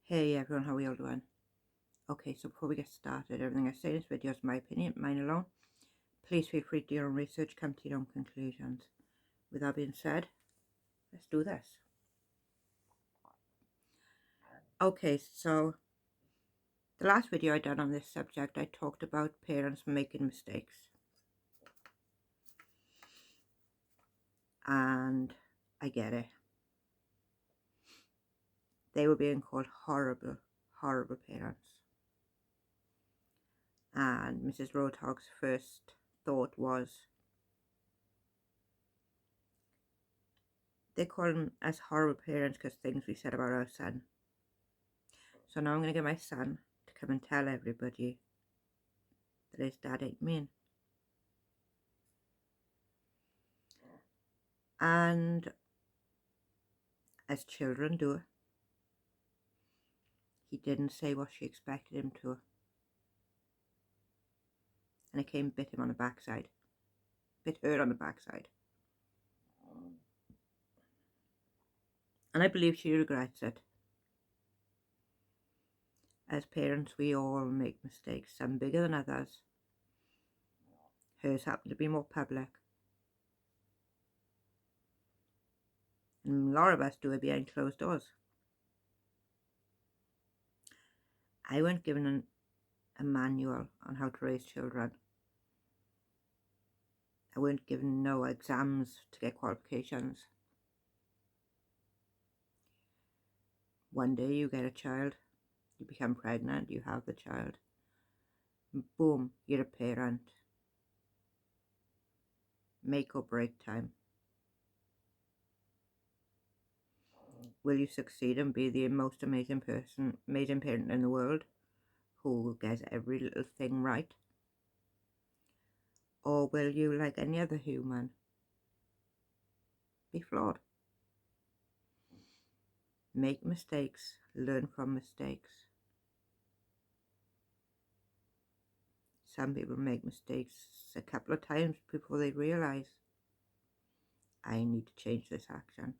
Hey everyone, how are you all doing? Okay, so before we get started, everything I say in this video is my opinion, mine alone. Please feel free to do your own research, come to your own conclusions. With that being said, let's do this. Okay, so the last video I done on this subject, I talked about parents making mistakes. And I get it. They were being called horrible, horrible parents. And Mrs. Road Hog's first thought was, they call us horrible parents because things we said about our son. So now I'm going to get my son to come and tell everybody that his dad ain't mean. And as children do, he didn't say what she expected him to. And it came bit him on the backside. Bit her on the backside. And I believe she regrets it. As parents, we all make mistakes, some bigger than others. Hers happened to be more public. And a lot of us do it behind closed doors. I weren't given a manual on how to raise children. I weren't given no exams to get qualifications. One day you get a child, you become pregnant, you have the child, and boom, you're a parent. Make or break time. Will you succeed and be the most amazing person, amazing parent in the world who gets every little thing right? Or will you, like any other human, be flawed? Make mistakes, learn from mistakes. Some people make mistakes a couple of times before they realize, I need to change this action.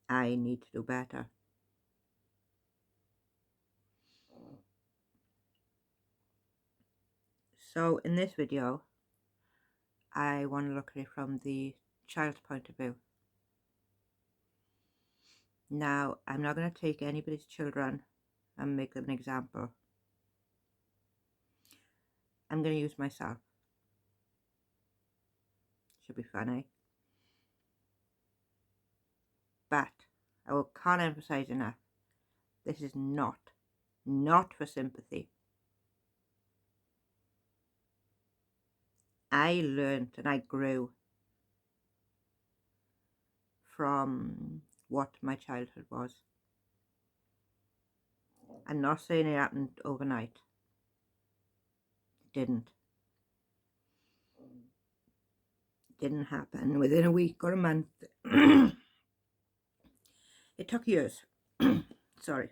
I need to do better. So in this video, I want to look at it from the child's point of view. Now, I'm not going to take anybody's children and make them an example. I'm going to use myself. Should be funny. But I can't emphasize enough, this is not for sympathy. I learned and I grew from what my childhood was. I'm not saying it happened overnight. It didn't happen within a week or a month. It took years. Sorry.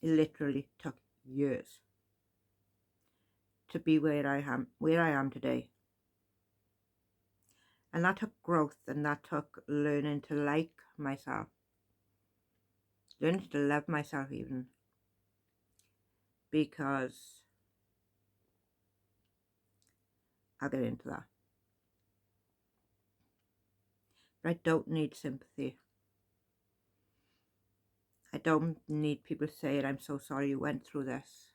It literally took years to be where I am today. And that took growth, and that took learning to like myself. Learning to love myself even. Because I'll get into that. But I don't need sympathy. I don't need people saying, I'm so sorry you went through this.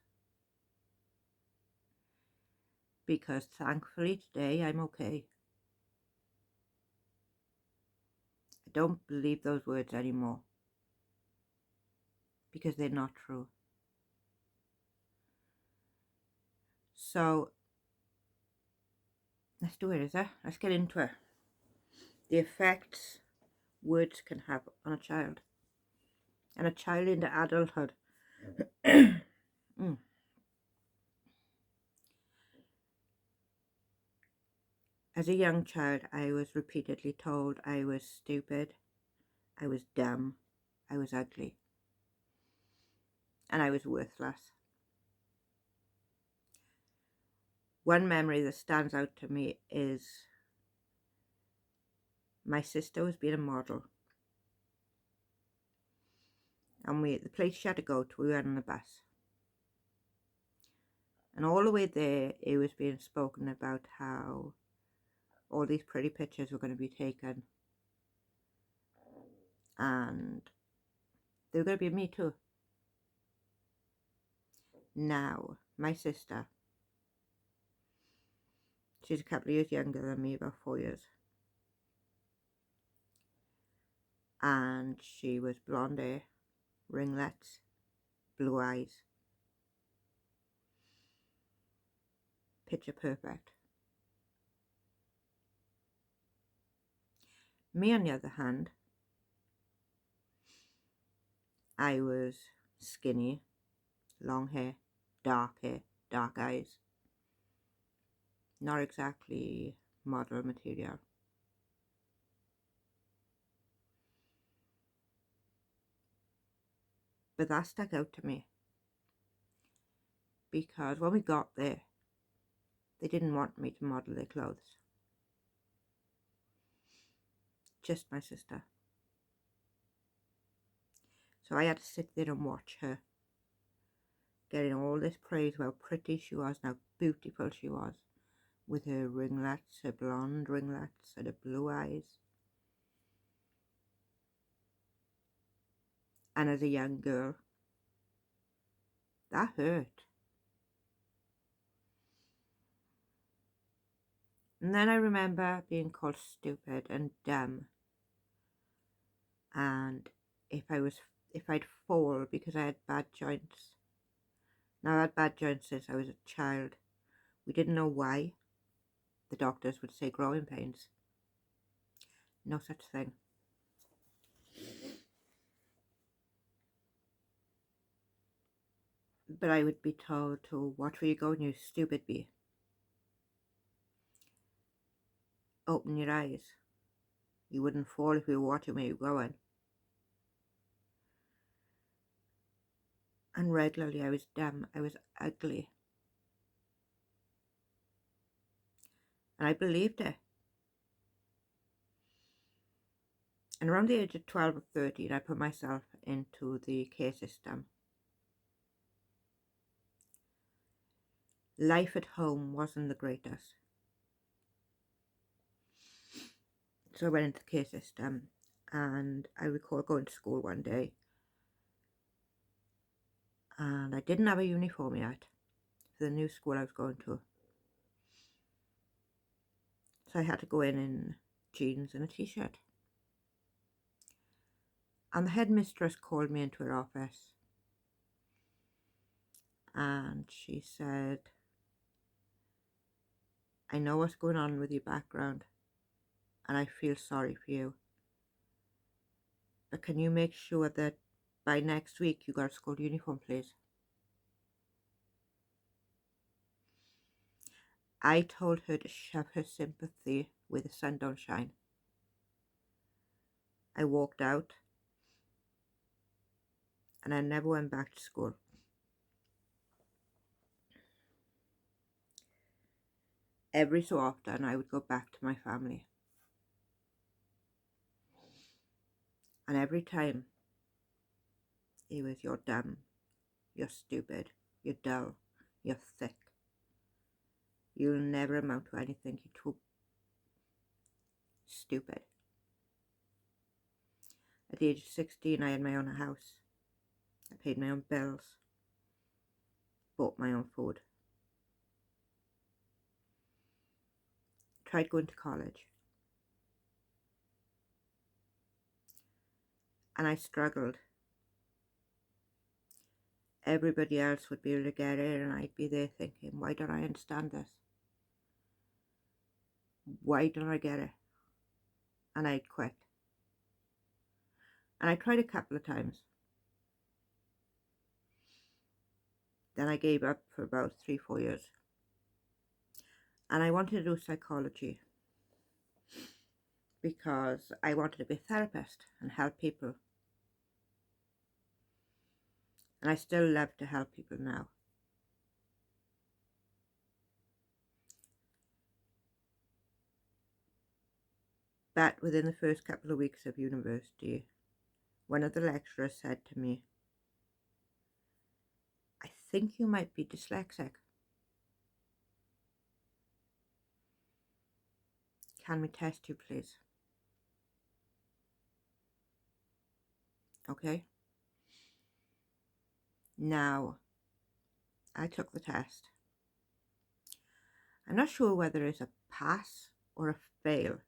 Because thankfully today I'm okay. I don't believe those words anymore. Because they're not true. So, let's do it, is it? Let's get into it. The effects words can have on a child. And a child into adulthood. As a young child, I was repeatedly told I was stupid, I was dumb, I was ugly, and I was worthless. One memory that stands out to me is my sister was being a model. And the place she had to go to, we went on the bus. And all the way there, it was being spoken about how all these pretty pictures were going to be taken. And they were going to be me too. Now, my sister, she's a couple of years younger than me, about 4 years. And she was blonde hair, ringlets, blue eyes. Picture perfect. Me, on the other hand, I was skinny, long hair, dark eyes. Not exactly model material. But that stuck out to me. Because when we got there, they didn't want me to model their clothes. Just my sister. So I had to sit there and watch her, getting all this praise about how pretty she was and how beautiful she was, with her ringlets, her blonde ringlets, and her blue eyes. And as a young girl, that hurt. And then I remember being called stupid and dumb. And if I'd fall because I had bad joints. Now I had bad joints since I was a child. We didn't know why. The doctors would say growing pains. No such thing. But I would be told to watch where you're going, you stupid bee. Open your eyes. You wouldn't fall if you were watching where you're going. And regularly I was dumb, I was ugly. And I believed it. And around the age of 12 or 13, I put myself into the care system. Life at home wasn't the greatest. So I went into the care system, and I recall going to school one day, and I didn't have a uniform yet for the new school I was going to. So I had to go in jeans and a t-shirt. And the headmistress called me into her office, and she said, I know what's going on with your background, and I feel sorry for you. But can you make sure that by next week you got a school uniform, please? I told her to shove her sympathy where the sun don't shine. I walked out, and I never went back to school. Every so often I would go back to my family. And every time it was, you're dumb, you're stupid, you're dull, you're thick. You'll never amount to anything, you're too stupid. At the age of 16, I had my own house. I paid my own bills, bought my own food. Tried going to college. And I struggled. Everybody else would be able to get it, and I'd be there thinking, why don't I understand this? Why don't I get it? And I'd quit. And I tried a couple of times. Then I gave up for about 3-4 years. And I wanted to do psychology because I wanted to be a therapist and help people. And I still love to help people now. But within the first couple of weeks of university, one of the lecturers said to me, think you might be dyslexic. Can we test you, please? Okay. Now, I took the test. I'm not sure whether it's a pass or a fail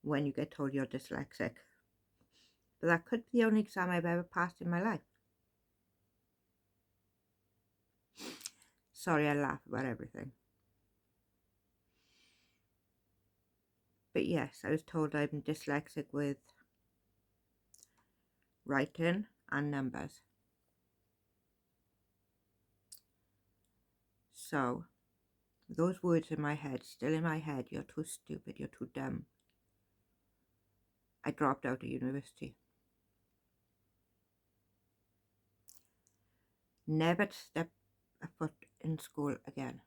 when you get told you're dyslexic. But that could be the only exam I've ever passed in my life. Sorry, I laugh about everything. But yes, I was told I'm dyslexic with writing and numbers. So, those words in my head, still in my head, you're too stupid, you're too dumb. I dropped out of university. Never step a foot in school again.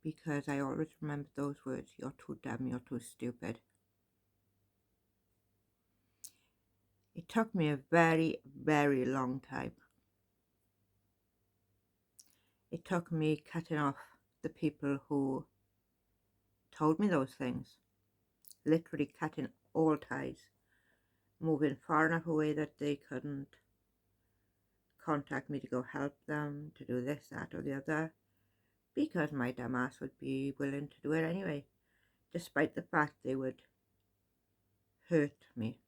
Because I always remember those words, you're too dumb, you're too stupid. It took me a very, very long time. It took me cutting off the people who told me those things. Literally cutting all ties. Moving far enough away that they couldn't contact me to go help them, to do this, that or the other. Because my dumb ass would be willing to do it anyway. Despite the fact they would hurt me.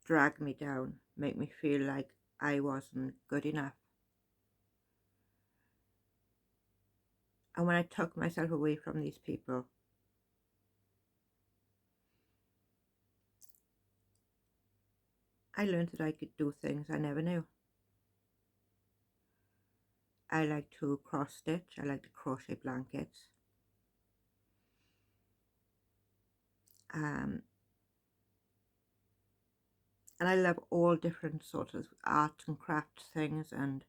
Drag me down. Make me feel like I wasn't good enough. And when I took myself away from these people, I learned that I could do things I never knew. I like to cross stitch, I like to crochet blankets. And I love all different sorts of art and craft things, and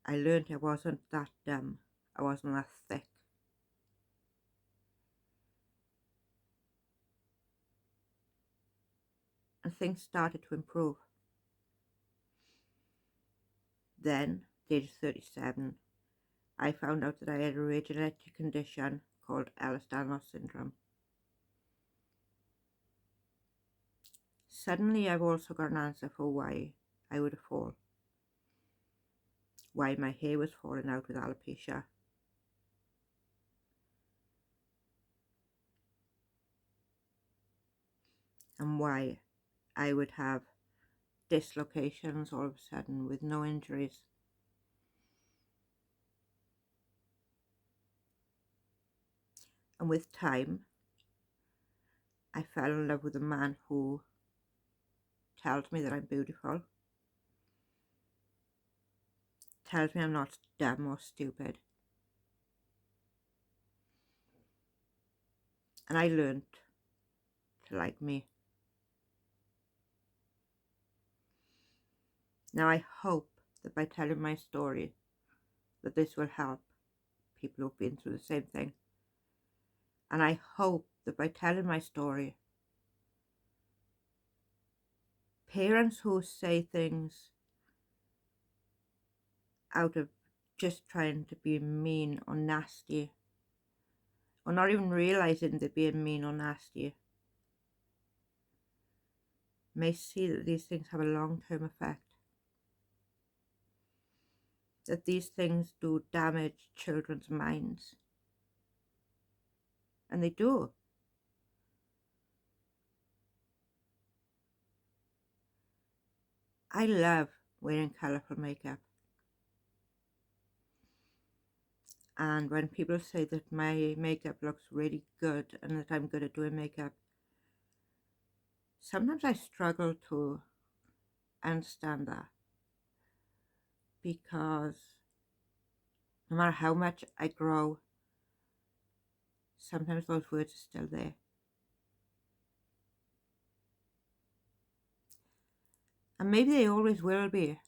I learned I wasn't that dumb, I wasn't that thick. And things started to improve. Then, at age 37, I found out that I had a rare genetic condition called Ehlers-Danlos syndrome. Suddenly I've also got an answer for why I would have fallen. Why my hair was falling out with alopecia. And why I would have dislocations all of a sudden with no injuries. And with time, I fell in love with a man who tells me that I'm beautiful, tells me I'm not dumb or stupid. And I learned to like me. Now I hope that by telling my story that this will help people who've been through the same thing. And I hope that by telling my story, parents who say things out of just trying to be mean or nasty, or not even realizing they're being mean or nasty, may see that these things have a long-term effect. That these things do damage children's minds. And they do. I love wearing colourful makeup. And when people say that my makeup looks really good and that I'm good at doing makeup, sometimes I struggle to understand that. Because no matter how much I grow, sometimes those words are still there. And maybe they always will be.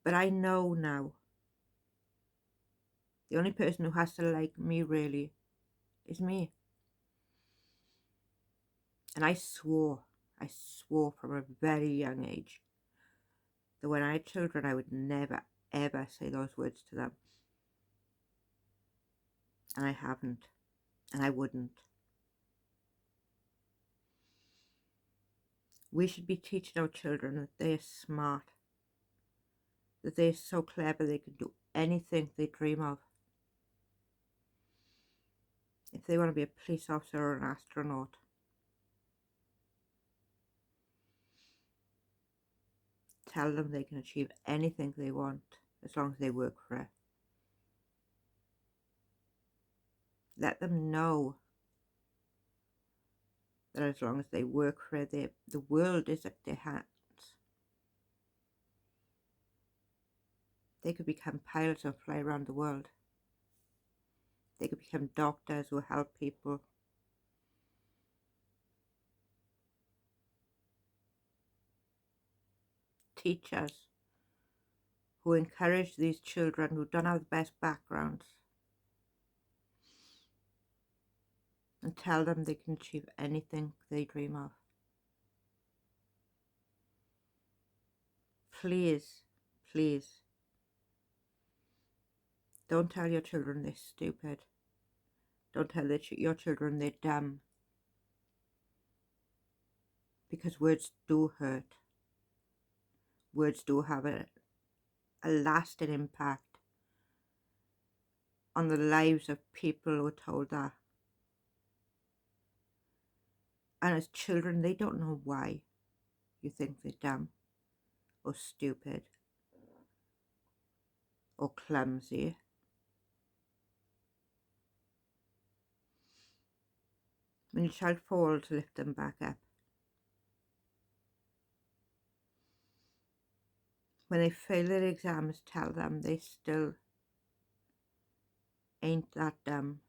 But I know now The only person who has to like me really is me. And I swore from a very young age that when I had children, I would never, ever say those words to them. And I haven't. And I wouldn't. We should be teaching our children that they're smart, that they're so clever they can do anything they dream of. If they want to be a police officer or an astronaut, tell them they can achieve anything they want as long as they work for it. Let them know that as long as they work for it, the world is at their hands. They could become pilots and fly around the world. They could become doctors who help people. Teachers who encourage these children who don't have the best backgrounds and tell them they can achieve anything they dream of. Please, please, don't tell your children they're stupid. Don't tell your children they're dumb. Because words do hurt. Words do have a lasting impact on the lives of people who are told that. And as children, they don't know why you think they're dumb or stupid or clumsy. When your child falls, lift them back up. When they fail their exams, tell them they still ain't that dumb.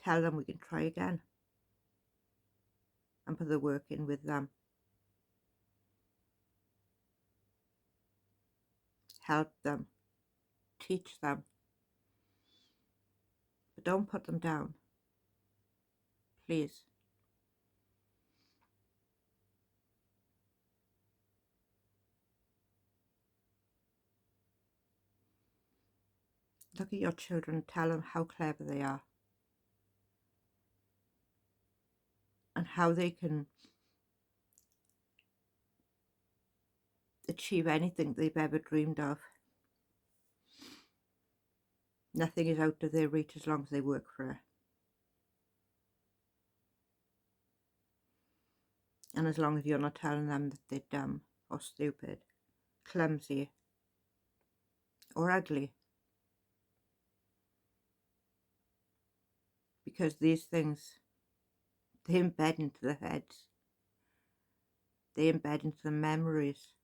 Tell them we can try again and put the work in with them. Help them. Teach them. But don't put them down. Please. Look at your children, tell them how clever they are and how they can achieve anything they've ever dreamed of. Nothing is out of their reach as long as they work for it. And as long as you're not telling them that they're dumb or stupid, clumsy or ugly. Because these things, they embed into their heads. They embed into the memories.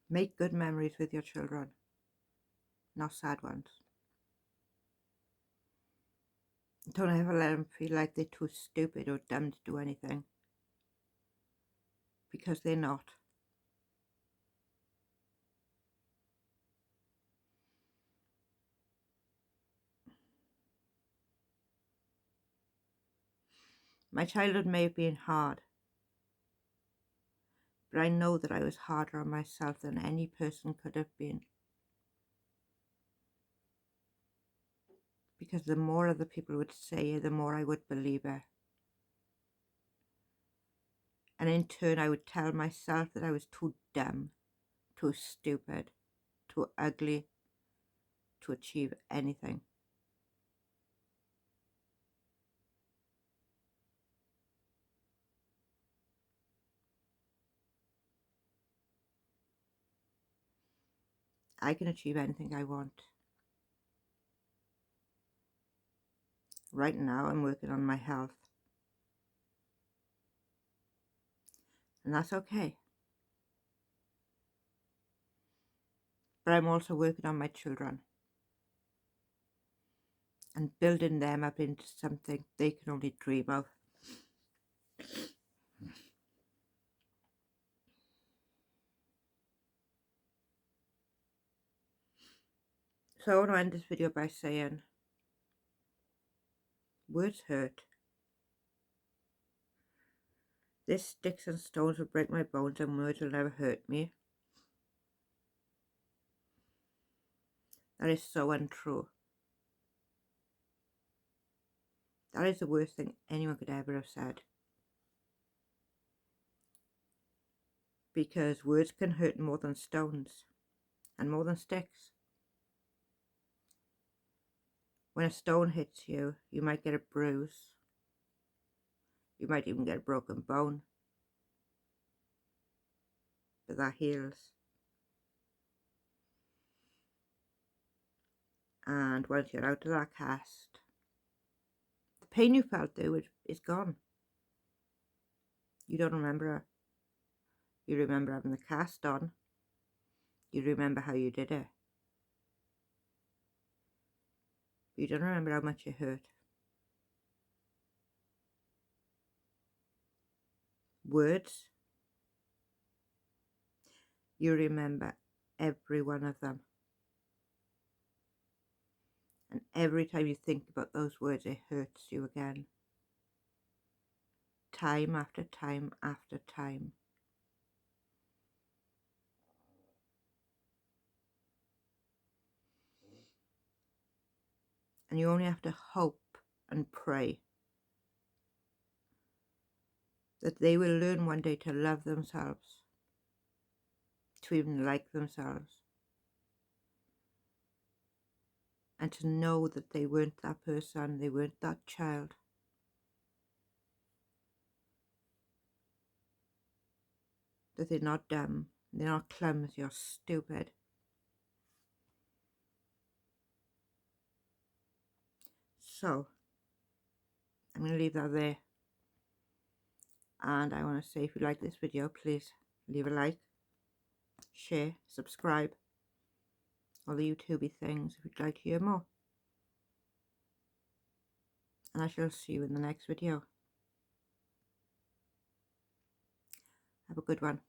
Make good memories with your children, not sad ones. Don't ever let them feel like they're too stupid or dumb to do anything. Because they're not. My childhood may have been hard, but I know that I was harder on myself than any person could have been. Because the more other people would say it, the more I would believe it. And in turn, I would tell myself that I was too dumb, too stupid, too ugly to achieve anything. I can achieve anything I want. Right now, I'm working on my health. And that's okay. But I'm also working on my children and building them up into something they can only dream of. So I want to end this video by saying, words hurt. This sticks and stones will break my bones, and words will never hurt me. That is so untrue. That is the worst thing anyone could ever have said. Because words can hurt more than stones and more than sticks. When a stone hits you, you might get a bruise. You might even get a broken bone. But that heals. And once you're out of that cast, the pain you felt though is gone. You don't remember it. You remember having the cast on. You remember how you did it. You don't remember how much it hurt. Words, you remember every one of them. And every time you think about those words, it hurts you again. Time after time after time. And you only have to hope and pray that they will learn one day to love themselves, to even like themselves, and to know that they weren't that person, they weren't that child. That they're not dumb, they're not clumsy or stupid. So, I'm going to leave that there. And I want to say, if you like this video, please leave a like, share, subscribe, all the YouTubey things if you'd like to hear more. And I shall see you in the next video. Have a good one.